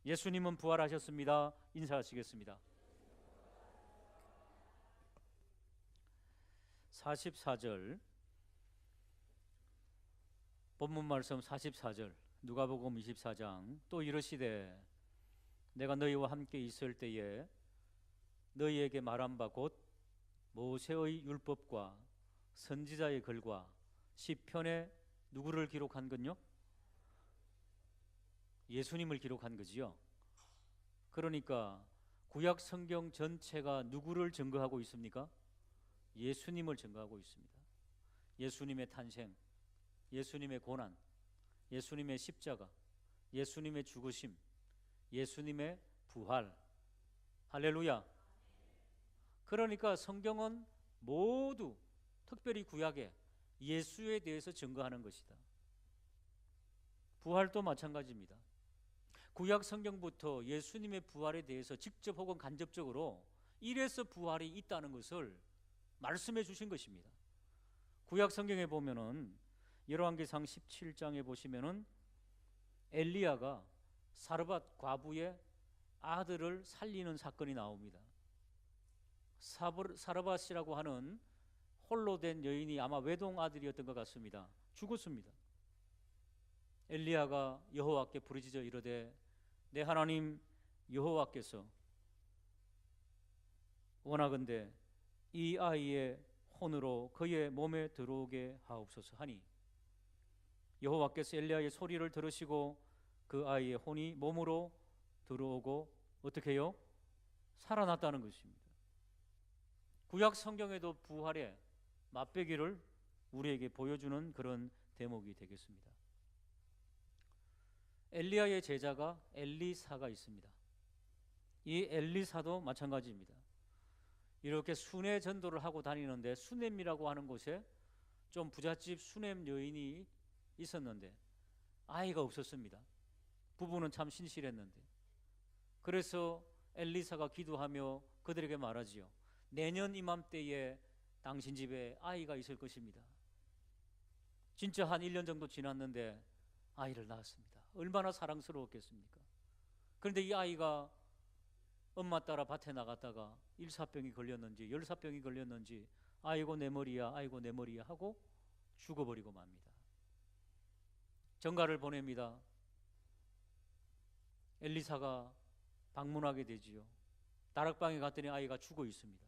예수님은 부활하셨습니다. 인사하시겠습니다. 44절 본문 말씀 44절 누가복음 24장 또 이르시되 내가 너희와 함께 있을 때에 너희에게 말한 바 곧 모세의 율법과 선지자의 글과 시편에 누구를 기록한 건요? 예수님을 기록한 거지요. 그러니까 구약 성경 전체가 누구를 증거하고 있습니까? 예수님을 증거하고 있습니다. 예수님의 탄생, 예수님의 고난, 예수님의 십자가, 예수님의 죽으심, 예수님의 부활. 할렐루야. 그러니까 성경은 모두 특별히 구약에 예수에 대해서 증거하는 것이다. 부활도 마찬가지입니다. 구약 성경부터 예수님의 부활에 대해서 직접 혹은 간접적으로 이래서 부활이 있다는 것을 말씀해 주신 것입니다. 구약 성경에 보면은 열왕기상 17장에 보시면은 엘리야가 사르밧 과부의 아들을 살리는 사건이 나옵니다. 사르밧이라고 하는 홀로 된 여인이 아마 외동 아들이었던 것 같습니다. 죽었습니다. 엘리야가 여호와께 부르짖어 이르되 내 하나님 여호와께서 원하건대 이 아이의 혼으로 그의 몸에 들어오게 하옵소서 하니 여호와께서 엘리야의 소리를 들으시고 그 아이의 혼이 몸으로 들어오고 어떻게 해요? 살아났다는 것입니다. 구약 성경에도 부활의 맛배기를 우리에게 보여주는 그런 대목이 되겠습니다. 엘리야의 제자가 엘리사가 있습니다. 이 엘리사도 마찬가지입니다. 이렇게 순회 전도를 하고 다니는데 수넴이라고 하는 곳에 좀 부잣집 수넴 여인이 있었는데 아이가 없었습니다. 부부는 참 신실했는데 그래서 엘리사가 기도하며 그들에게 말하지요. 내년 이맘때에 당신 집에 아이가 있을 것입니다. 진짜 한 1년 정도 지났는데 아이를 낳았습니다. 얼마나 사랑스러웠겠습니까? 그런데 이 아이가 엄마 따라 밭에 나갔다가 일사병이 걸렸는지 열사병이 걸렸는지 아이고 내 머리야 아이고 내 머리야 하고 죽어버리고 맙니다. 전가를 보냅니다. 엘리사가 방문하게 되지요. 다락방에 갔더니 아이가 죽어 있습니다.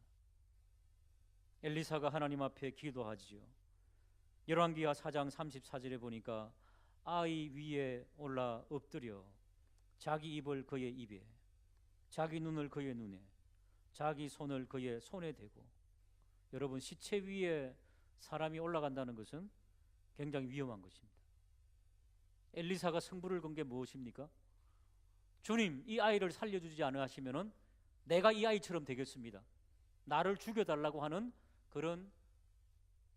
엘리사가 하나님 앞에 기도하지요. 열왕기하 4장 34절에 보니까 아이 위에 올라 엎드려 자기 입을 그의 입에 자기 눈을 그의 눈에 자기 손을 그의 손에 대고 여러분 시체 위에 사람이 올라간다는 것은 굉장히 위험한 것입니다. 엘리사가 승부를 건 게 무엇입니까? 주님 이 아이를 살려주지 않으 하시면은 내가 이 아이처럼 되겠습니다. 나를 죽여달라고 하는 그런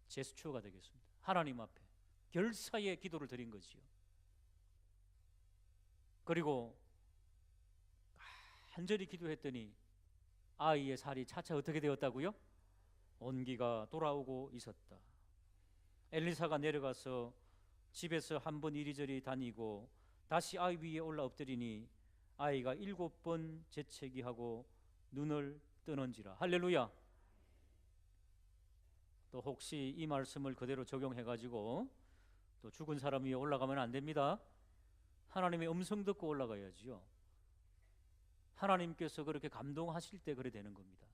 제스처가 되겠습니다. 하나님 앞에 결사의 기도를 드린 거지요. 그리고 간절히 기도했더니 아이의 살이 차차 어떻게 되었다고요? 온기가 돌아오고 있었다. 엘리사가 내려가서 집에서 한 번 이리저리 다니고 다시 아이 위에 올라 엎드리니 아이가 7번 재채기하고 눈을 뜨는지라. 할렐루야. 또 혹시 이 말씀을 그대로 적용해가지고 또 죽은 사람 위에 올라가면 안 됩니다. 하나님의 음성 듣고 올라가야지요. 하나님께서 그렇게 감동하실 때 그래 되는 겁니다.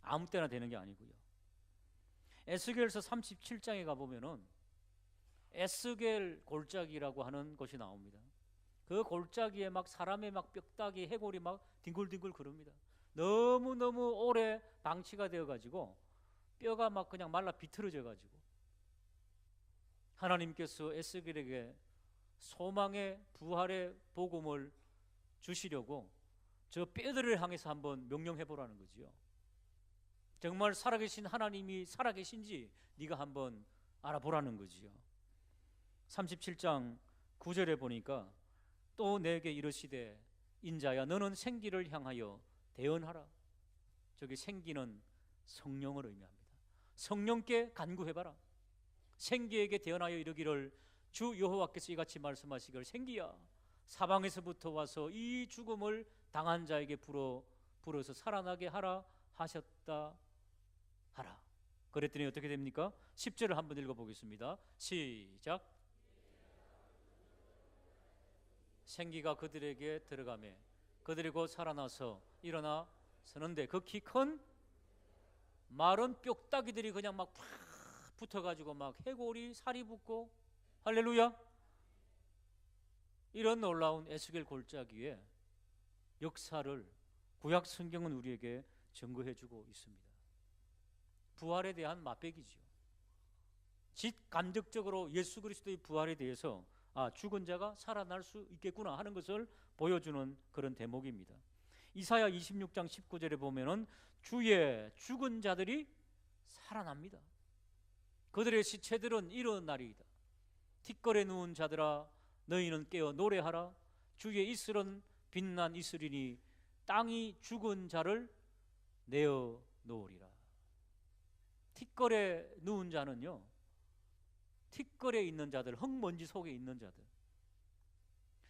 아무 때나 되는 게 아니고요. 에스겔서 37장에 가보면은 에스겔 골짜기라고 하는 것이 나옵니다. 그 골짜기에 막 사람의 막 뼈다귀 해골이 막 뒹굴뒹굴 그럽니다. 너무너무 오래 방치가 되어가지고 뼈가 막 그냥 말라 비틀어져가지고 하나님께서 에스겔에게 소망의 부활의 복음을 주시려고 저 뼈들을 향해서 한번 명령해 보라는 거지요. 정말 살아계신 하나님이 살아계신지 네가 한번 알아보라는 거지요. 37장 9절에 보니까 또 내게 이르시되 인자야 너는 생기를 향하여 대언하라. 저기 생기는 성령을 의미합니다. 성령께 간구해봐라. 생기에게 대언하여 이르기를 주 여호와께서 이같이 말씀하시기를 생기야 사방에서부터 와서 이 죽음을 당한 자에게 불어서 살아나게 하라 하셨다 하라. 그랬더니 어떻게 됩니까? 10절을 한번 읽어보겠습니다. 시작. 생기가 그들에게 들어가매 그들이 곧 살아나서 일어나 서는데 그 키 큰 마른 뼈다귀들이 그냥 막 팍 붙어가지고 막 해골이 살이 붙고, 할렐루야. 이런 놀라운 에스겔 골짜기에 역사를 구약 성경은 우리에게 증거해주고 있습니다. 부활에 대한 맛배기죠. 직간접적으로 예수 그리스도의 부활에 대해서 죽은 자가 살아날 수 있겠구나 하는 것을 보여주는 그런 대목입니다. 이사야 26장 19절에 보면은 주의 죽은 자들이 살아납니다. 그들의 시체들은 이런 날이다. 틱거에 누운 자들아 너희는 깨어 노래하라. 주의 이슬은 빛난 이슬이니 땅이 죽은 자를 내어 놓으리라. 틱거에 누운 자는요, 틱거에 있는 자들, 흙먼지 속에 있는 자들,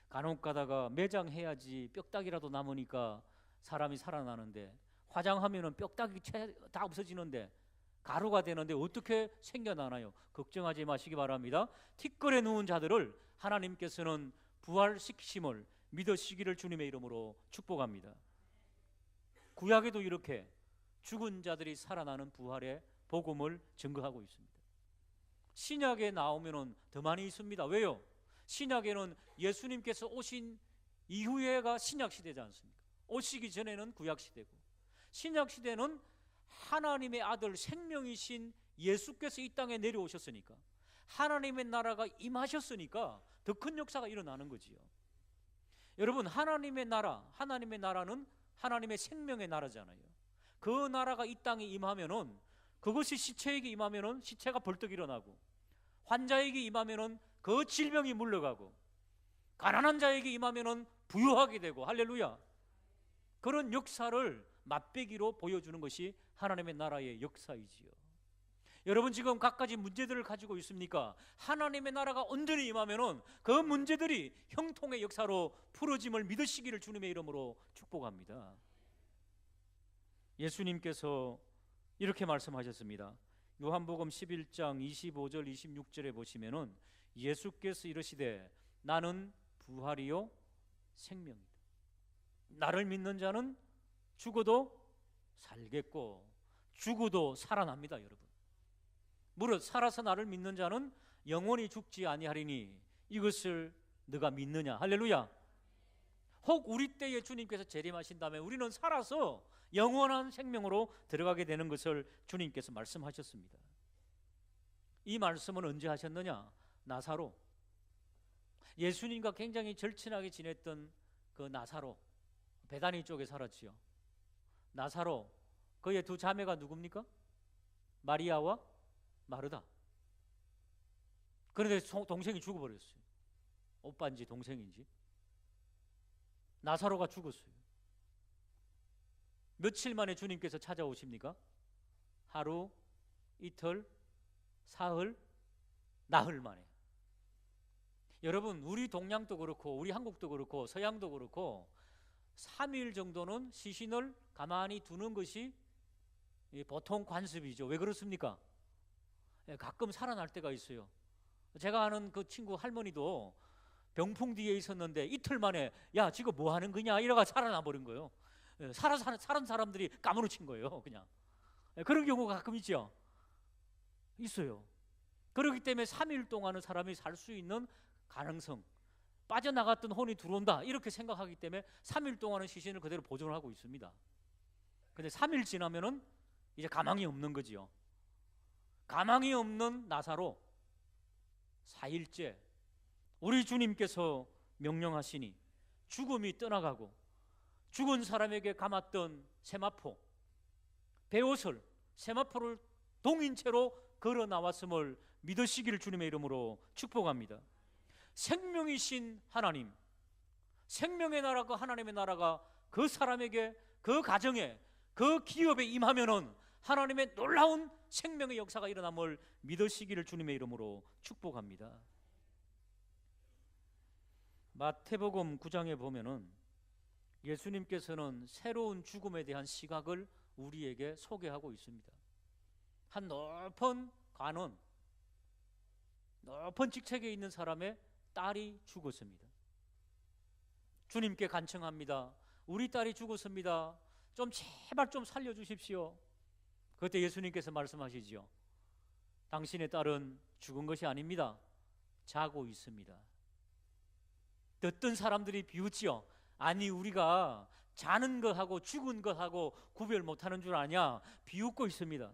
간혹 가다가 매장해야지 뼈다귀라도 남으니까 사람이 살아나는데, 화장하면은 뼈다귀 다 없어지는데 가루가 되는데 어떻게 생겨나나요? 걱정하지 마시기 바랍니다. 틱거에 누운 자들을 하나님께서는 부활시키심을 믿으시기를 주님의 이름으로 축복합니다. 구약에도 이렇게 죽은 자들이 살아나는 부활의 복음을 증거하고 있습니다. 신약에 나오면은 더 많이 있습니다. 왜요? 신약에는 예수님께서 오신 이후에가 신약 시대지 않습니까? 오시기 전에는 구약 시대고, 신약 시대는 하나님의 아들 생명이신 예수께서 이 땅에 내려오셨으니까, 하나님의 나라가 임하셨으니까 더 큰 역사가 일어나는 거지요. 여러분, 하나님의 나라는 하나님의 생명의 나라잖아요. 그 나라가 이 땅에 임하면은, 그것이 시체에게 임하면은 시체가 벌떡 일어나고, 환자에게 임하면은 그 질병이 물러가고, 가난한 자에게 임하면은 부유하게 되고, 할렐루야. 그런 역사를 맛배기로 보여주는 것이 하나님의 나라의 역사이지요. 여러분, 지금 갖가지 문제들을 가지고 있습니까? 하나님의 나라가 온전히 임하면은 그 문제들이 형통의 역사로 풀어짐을 믿으시기를 주님의 이름으로 축복합니다. 예수님께서 이렇게 말씀하셨습니다. 요한복음 11장 25절 26절에 보시면은 예수께서 이르시되 나는 부활이요 생명이다. 나를 믿는 자는 죽어도 살겠고 죽어도 살아납니다. 여러분, 무릇 살아서 나를 믿는 자는 영원히 죽지 아니하리니 이것을 너가 믿느냐. 할렐루야. 혹 우리 때에 주님께서 재림하신다면 우리는 살아서 영원한 생명으로 들어가게 되는 것을 주님께서 말씀하셨습니다. 이 말씀은 언제 하셨느냐? 나사로, 예수님과 굉장히 절친하게 지냈던 그 나사로, 베다니 쪽에 살았지요. 나사로, 그의 두 자매가 누굽니까? 마리아와 마르다. 그런데 동생이 죽어버렸어요. 오빠인지 동생인지. 나사로가 죽었어요. 며칠 만에 주님께서 찾아오십니까? 하루, 이틀, 사흘, 나흘 만에. 여러분, 우리 동양도 그렇고 우리 한국도 그렇고 서양도 그렇고 3일 정도는 시신을 가만히 두는 것이 보통 관습이죠. 왜 그렇습니까? 가끔 살아날 때가 있어요. 제가 아는 그 친구 할머니도 병풍 뒤에 있었는데 이틀 만에 야 지금 뭐 하는 거냐 이러가 살아나 버린 거예요. 살은 사람들이 까무러친 거예요. 그냥 그런 경우가 가끔 있죠. 있어요. 그렇기 때문에 3일 동안은 사람이 살 수 있는 가능성, 빠져나갔던 혼이 들어온다 이렇게 생각하기 때문에 3일 동안은 시신을 그대로 보존을 하고 있습니다. 근데 3일 지나면은 이제 가망이 없는 거지요. 가망이 없는 나사로 4일째 우리 주님께서 명령하시니 죽음이 떠나가고 죽은 사람에게 감았던 세마포, 베옷을, 세마포를 동인 채로 걸어 나왔음을 믿으시기를 주님의 이름으로 축복합니다. 생명이신 하나님, 생명의 나라, 그 하나님의 나라가 그 사람에게, 그 가정에, 그 기업에 임하면은 하나님의 놀라운 생명의 역사가 일어남을 믿으시기를 주님의 이름으로 축복합니다. 마태복음 9장에 보면은 예수님께서는 새로운 죽음에 대한 시각을 우리에게 소개하고 있습니다. 한 높은 관원, 높은 직책에 있는 사람의 딸이 죽었습니다. 주님께 간청합니다. 우리 딸이 죽었습니다. 좀 제발 좀 살려주십시오. 그때 예수님께서 말씀하시죠. 당신의 딸은 죽은 것이 아닙니다. 자고 있습니다. 듣던 사람들이 비웃지요. 아니, 우리가 자는 것하고 죽은 것하고 구별 못하는 줄 아냐? 비웃고 있습니다.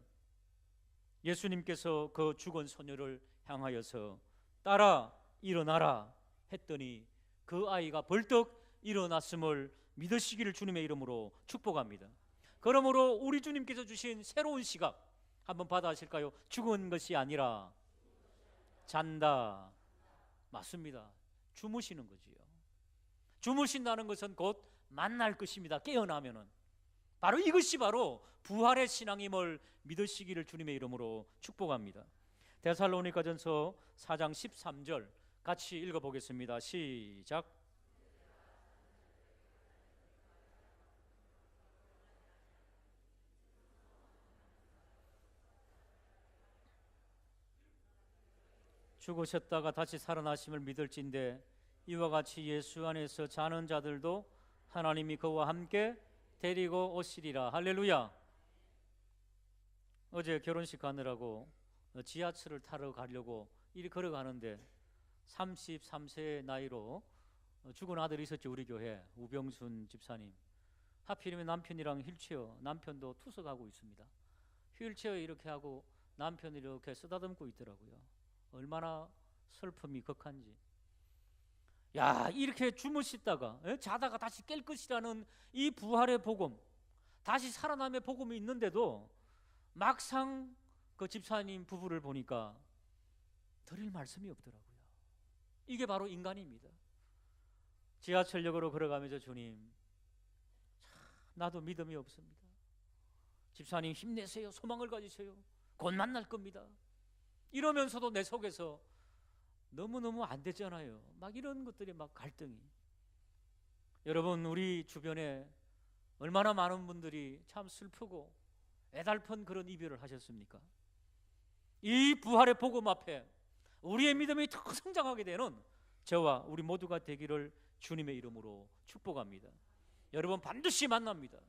예수님께서 그 죽은 소녀를 향하여서 딸아 일어나라 했더니 그 아이가 벌떡 일어났음을 믿으시기를 주님의 이름으로 축복합니다. 그러므로 우리 주님께서 주신 새로운 시각 한번 받아하실까요? 죽은 것이 아니라 잔다. 맞습니다. 주무시는 거지요. 주무신다는 것은 곧 만날 것입니다. 깨어나면은 바로 이것이 바로 부활의 신앙임을 믿으시기를 주님의 이름으로 축복합니다. 데살로니가전서 4장 13절 같이 읽어보겠습니다. 시작. 죽으셨다가 다시 살아나심을 믿을진대 이와 같이 예수 안에서 자는 자들도 하나님이 그와 함께 데리고 오시리라. 할렐루야. 어제 결혼식 가느라고 지하철을 타러 가려고 이리 걸어가는데 33세의 나이로 죽은 아들이 있었죠. 우리 교회 우병순 집사님. 하필이면 남편이랑 휠체어, 남편도 투석하고 있습니다. 휠체어 이렇게 하고 남편이 이렇게 쓰다듬고 있더라고요. 얼마나 슬픔이 극한지. 야, 이렇게 주무시다가 자다가 다시 깰 것이라는 이 부활의 복음, 다시 살아남의 복음이 있는데도 막상 그 집사님 부부를 보니까 드릴 말씀이 없더라고요. 이게 바로 인간입니다. 지하철역으로 걸어가면서 주님, 나도 믿음이 없습니다. 집사님 힘내세요. 소망을 가지세요. 곧 만날 겁니다. 이러면서도 내 속에서 너무너무 안 됐잖아요. 막 이런 것들이 막 갈등이. 여러분, 우리 주변에 얼마나 많은 분들이 참 슬프고 애달픈 그런 이별을 하셨습니까? 이 부활의 복음 앞에 우리의 믿음이 더 성장하게 되는 저와 우리 모두가 되기를 주님의 이름으로 축복합니다. 여러분, 반드시 만납니다.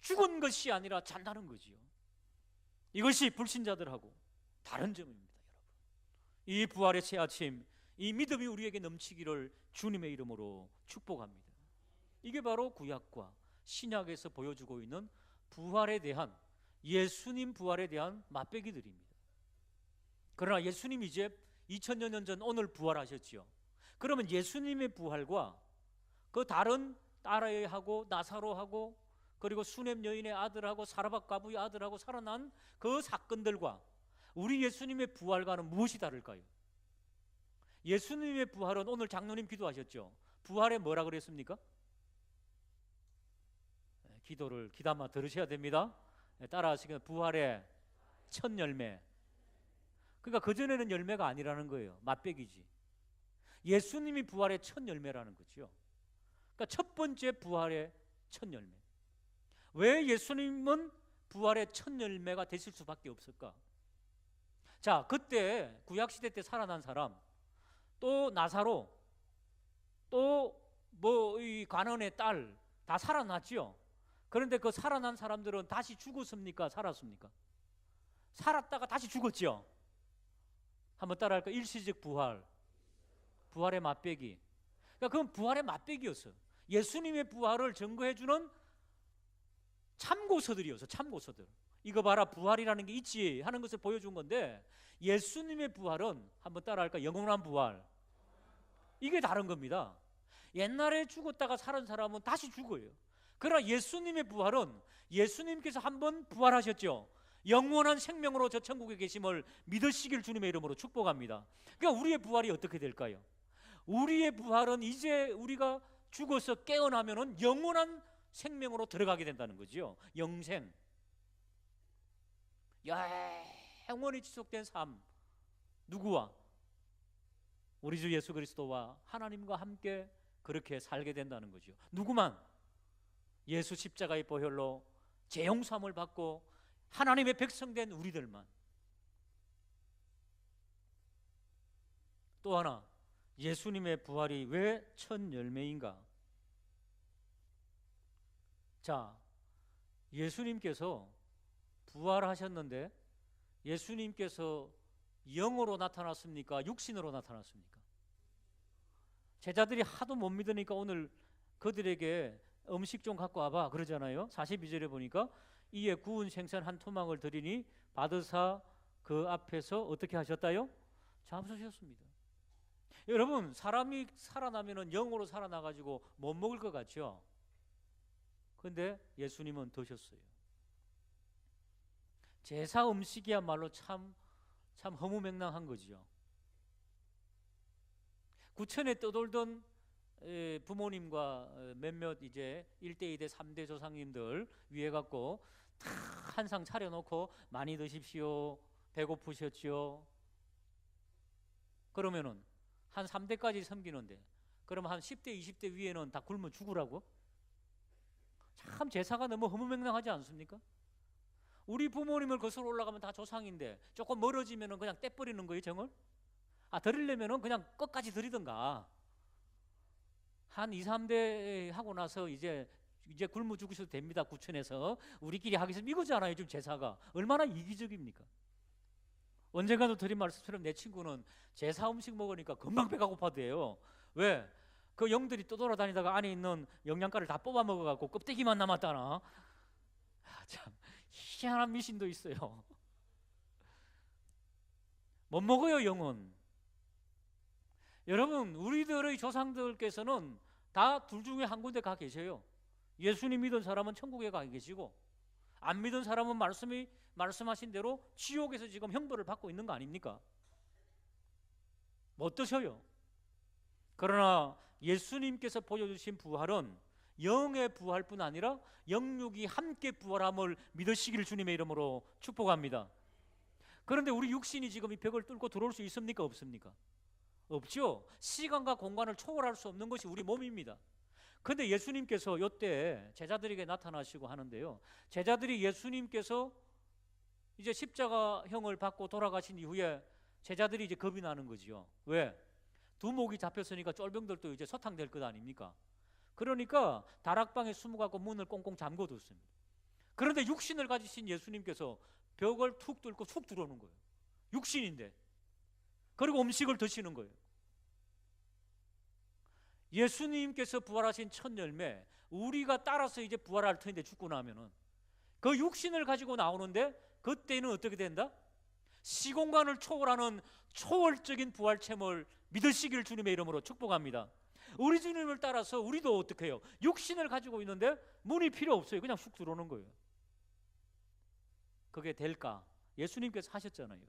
죽은 것이 아니라 잔다는 거지요. 이것이 불신자들하고 다른 점입니다. 이 부활의 새 아침, 이 믿음이 우리에게 넘치기를 주님의 이름으로 축복합니다. 이게 바로 구약과 신약에서 보여주고 있는 부활에 대한, 예수님 부활에 대한 맛배기들입니다. 그러나 예수님 이제 2000여 년 전 오늘 부활하셨지요. 그러면 예수님의 부활과 그 다른 딸아이하고 나사로하고 그리고 수넴 여인의 아들하고 사라밧 과부의 아들하고 살아난 그 사건들과 우리 예수님의 부활과는 무엇이 다를까요? 예수님의 부활은 오늘 장로님 기도하셨죠. 부활에 뭐라 그랬습니까? 기도를 귀담아 들으셔야 됩니다. 따라하시면 부활의 첫 열매. 그러니까 그전에는 열매가 아니라는 거예요. 맛배기지. 예수님이 부활의 첫 열매라는 거죠. 그러니까 첫 번째 부활의 첫 열매. 왜 예수님은 부활의 첫 열매가 되실 수밖에 없을까? 자, 그때 구약시대 때 살아난 사람, 또 나사로, 또 뭐 이 관원의 딸 다 살아났죠. 그런데 그 살아난 사람들은 다시 죽었습니까? 살았습니까? 살았다가 다시 죽었죠. 한번 따라할까? 일시적 부활, 부활의 맛배기. 그러니까 그건 부활의 맛배기였어요. 예수님의 부활을 증거해주는 참고서들이었어. 참고서들. 이거 봐라, 부활이라는 게 있지 하는 것을 보여준 건데, 예수님의 부활은 한번 따라할까? 영원한 부활. 이게 다른 겁니다. 옛날에 죽었다가 살은 사람은 다시 죽어요. 그러나 예수님의 부활은 예수님께서 한번 부활하셨죠. 영원한 생명으로 저 천국에 계심을 믿으시길 주님의 이름으로 축복합니다. 그러니까 우리의 부활이 어떻게 될까요? 우리의 부활은 이제 우리가 죽어서 깨어나면은 영원한 생명으로 들어가게 된다는 거죠. 영생. 영원히 지속된 삶. 누구와? 우리 주 예수 그리스도와 하나님과 함께 그렇게 살게 된다는 거죠. 누구만? 예수 십자가의 보혈로 재용삼을 받고 하나님의 백성된 우리들만. 또 하나, 예수님의 부활이 왜 첫 열매인가? 자, 예수님께서 부활하셨는데 예수님께서 영으로 나타났습니까? 육신으로 나타났습니까? 제자들이 하도 못 믿으니까 오늘 그들에게 음식 좀 갖고 와봐 그러잖아요. 42절에 보니까 이에 구운 생선 한 토막을 드리니 받으사 그 앞에서 어떻게 하셨다요? 잡수셨습니다. 여러분, 사람이 살아나면은 영으로 살아나가지고 못 먹을 것 같죠? 근데 예수님은 드셨어요. 제사 음식이야말로 참 허무맹랑한 거죠. 구천에 떠돌던 부모님과 몇몇 이제 1대 2대 3대 조상님들 위에 갖고 다 한 상 차려놓고 많이 드십시오. 배고프셨죠? 그러면은 한 3대까지 섬기는데 그러면 한 10대 20대 위에는 다 굶어 죽으라고? 참 제사가 너무 허무맹랑하지 않습니까? 우리 부모님을 거슬러 올라가면 다 조상인데 조금 멀어지면은 그냥 떼버리는 거예요, 정을? 드리려면은 그냥 끝까지 드리든가. 한 2, 3대 하고 나서 이제 굶어 죽으셔도 됩니다. 구천에서 우리끼리 하겠습니다. 이거잖아요. 지금 제사가 얼마나 이기적입니까? 언젠가도 드린 말씀처럼 내 친구는 제사 음식 먹으니까 금방 배가 고파대요. 왜? 그 영들이 떠돌아다니다가 안에 있는 영양가를 다 뽑아 먹어갖고 껍데기만 남았다나. 참 희한한 미신도 있어요. 못 먹어요, 영은. 여러분, 우리들의 조상들께서는 다 둘 중에 한 군데 가 계셔요. 예수님 믿은 사람은 천국에 가 계시고 안 믿은 사람은 말씀하신 대로 지옥에서 지금 형벌을 받고 있는 거 아닙니까? 못 드셔요. 그러나 예수님께서 보여주신 부활은 영의 부활뿐 아니라 영육이 함께 부활함을 믿으시기를 주님의 이름으로 축복합니다. 그런데 우리 육신이 지금 이 벽을 뚫고 들어올 수 있습니까? 없습니까? 없죠. 시간과 공간을 초월할 수 없는 것이 우리 몸입니다. 그런데 예수님께서 이때 제자들에게 나타나시고 하는데요, 제자들이 예수님께서 이제 십자가형을 받고 돌아가신 이후에 제자들이 이제 겁이 나는 거죠. 왜? 두 목이 잡혔으니까 쫄병들도 이제 소탕될 것 아닙니까? 그러니까 다락방에 숨어가고 문을 꽁꽁 잠궈뒀습니다. 그런데 육신을 가지신 예수님께서 벽을 툭 뚫고 툭 들어오는 거예요. 육신인데. 그리고 음식을 드시는 거예요. 예수님께서 부활하신 첫 열매, 우리가 따라서 이제 부활할 터인데 죽고 나면은 그 육신을 가지고 나오는데 그때는 어떻게 된다? 시공간을 초월하는 초월적인 부활체험을 믿으시길 주님의 이름으로 축복합니다. 우리 주님을 따라서 우리도 어떻게 해요? 육신을 가지고 있는데 문이 필요 없어요. 그냥 쑥 들어오는 거예요. 그게 될까? 예수님께서 하셨잖아요.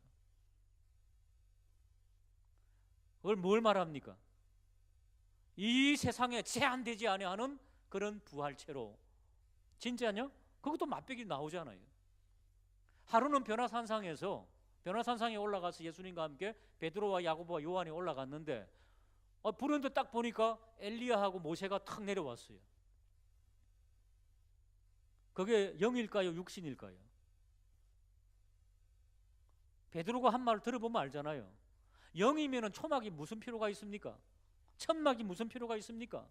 그걸 뭘 말합니까? 이 세상에 제한되지 아니하는 그런 부활체로. 진짜냐? 그것도 맛배기 나오잖아요. 하루는 변화산상에 올라가서 예수님과 함께 베드로와 야고보와 요한이 올라갔는데 불현듯 딱 보니까 엘리야하고 모세가 탁 내려왔어요. 그게 영일까요? 육신일까요? 베드로가 한 말을 들어보면 알잖아요. 영이면은 초막이 무슨 필요가 있습니까? 천막이 무슨 필요가 있습니까?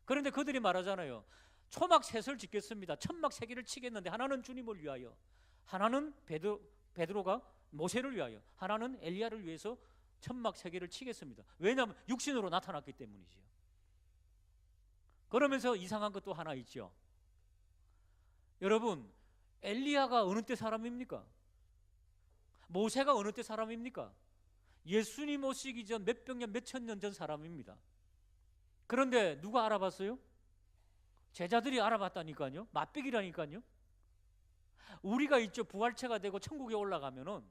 그런데 그들이 말하잖아요. 초막 셋을 짓겠습니다. 천막 세 개를 치겠는데 하나는 주님을 위하여, 하나는 베드로가 모세를 위하여, 하나는 엘리야를 위해서 천막 세 개를 치겠습니다. 왜냐하면 육신으로 나타났기 때문이지요. 그러면서 이상한 것도 하나 있죠. 여러분, 엘리야가 어느 때 사람입니까? 모세가 어느 때 사람입니까? 예수님 오시기 전 몇백 년, 몇천 년 전 사람입니다. 그런데 누가 알아봤어요? 제자들이 알아봤다니까요. 맛배기라니까요. 우리가 있죠. 부활체가 되고 천국에 올라가면은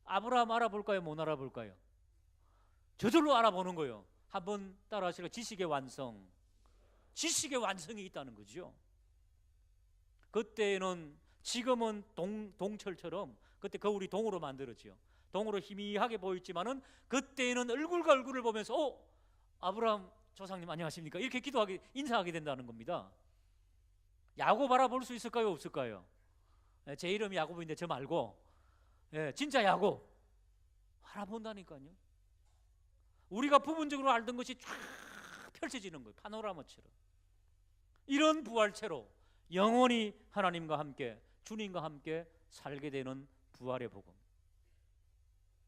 아브라함 알아볼까요? 못 알아볼까요? 저절로 알아보는 거예요. 한번 따라 하시고, 지식의 완성. 지식의 완성이 있다는 거죠. 그때는 지금은 동철처럼, 그때 거울이 동으로 만들었죠. 동으로 희미하게 보였지만은 그때에는 얼굴과 얼굴을 보면서 아브라함 조상님 안녕하십니까? 이렇게 기도하게 인사하게 된다는 겁니다. 야곱 알아볼 수 있을까요? 없을까요? 제 이름이 야곱인데 저 말고 진짜 야곱 알아본다니까요. 우리가 부분적으로 알던 것이 쫙 펼쳐지는 거예요. 파노라마처럼. 이런 부활체로 영원히 하나님과 함께 주님과 함께 살게 되는 부활의 복음.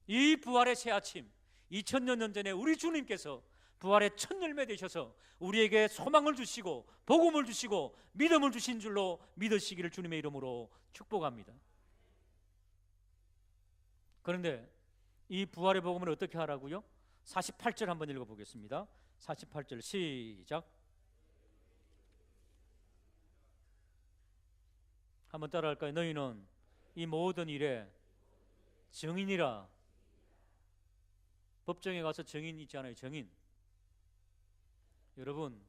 이 부활의 새 아침 2000년 전에 우리 주님께서 부활의 첫 열매 되셔서 우리에게 소망을 주시고 복음을 주시고 믿음을 주신 줄로 믿으시기를 주님의 이름으로 축복합니다. 그런데 이 부활의 복음을 어떻게 하라고요? 48절 한번 읽어보겠습니다. 48절 시작. 한번 따라할까요? 너희는 이 모든 일에 증인이라. 법정에 가서 증인 있잖아요. 증인. 여러분,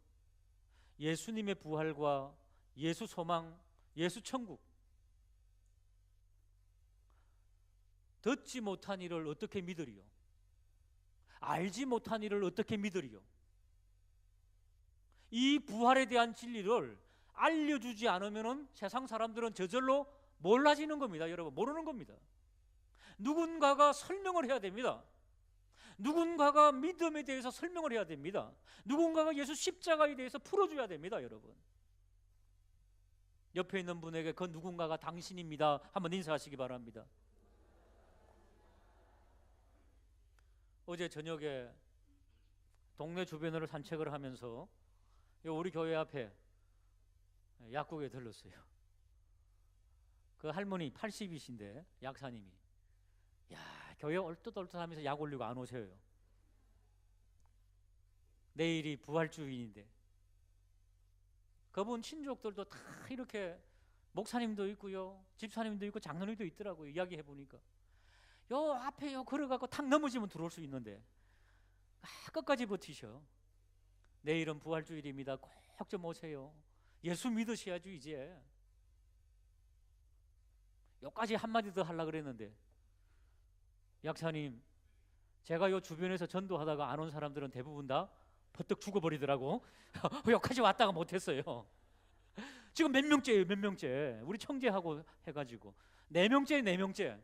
예수님의 부활과 예수 소망, 예수 천국, 듣지 못한 일을 어떻게 믿으리요? 알지 못한 일을 어떻게 믿으리요? 이 부활에 대한 진리를 알려주지 않으면 세상 사람들은 저절로 몰라지는 겁니다. 여러분, 모르는 겁니다. 누군가가 설명을 해야 됩니다. 누군가가 믿음에 대해서 설명을 해야 됩니다. 누군가가 예수 십자가에 대해서 풀어줘야 됩니다. 여러분, 옆에 있는 분에게 그 누군가가 당신입니다 한번 인사하시기 바랍니다. 어제 저녁에 동네 주변을 산책을 하면서 우리 교회 앞에 약국에 들렀어요. 그 할머니 80이신데 약사님이 교회 얼뜻얼뜻하면서 약 올리고 안 오셔요. 내일이 부활주일인데. 그분 친족들도 다 이렇게 목사님도 있고요, 집사님도 있고 장로님도 있더라고요. 이야기해 보니까 요 앞에 걸어가고 탁 넘어지면 들어올 수 있는데 끝까지 버티셔. 내일은 부활주일입니다. 꼭 좀 오세요. 예수 믿으셔야죠. 이제 여기까지 한마디 더 하려고 그랬는데, 약사님, 제가 요 주변에서 전도하다가 안 온 사람들은 대부분 다 버떡 죽어버리더라고. 여기까지 왔다가 못했어요. 지금 몇 명째예요? 몇 명째? 우리 청재하고 해가지고 4명째 4명째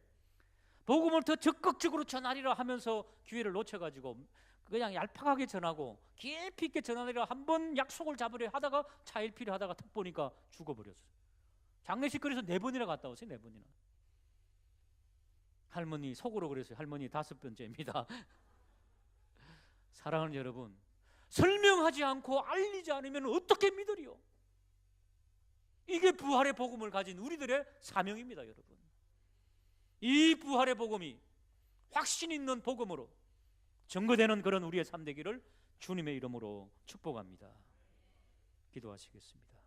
복음을 더 적극적으로 전하리라 하면서 기회를 놓쳐가지고 그냥 얄팍하게 전하고 깊이 있게 전하리라 한번 약속을 잡으려 하다가 차일피를 하다가 탁 보니까 죽어버렸어요. 장례식 거리에서 4번이나 갔다 오세요. 4번이나. 할머니 속으로 그랬어요. 할머니 5번째입니다. 사랑하는 여러분, 설명하지 않고 알리지 않으면 어떻게 믿으리요? 이게 부활의 복음을 가진 우리들의 사명입니다. 여러분, 이 부활의 복음이 확신 있는 복음으로 증거되는 그런 우리의 삶 되기를 주님의 이름으로 축복합니다. 기도하시겠습니다.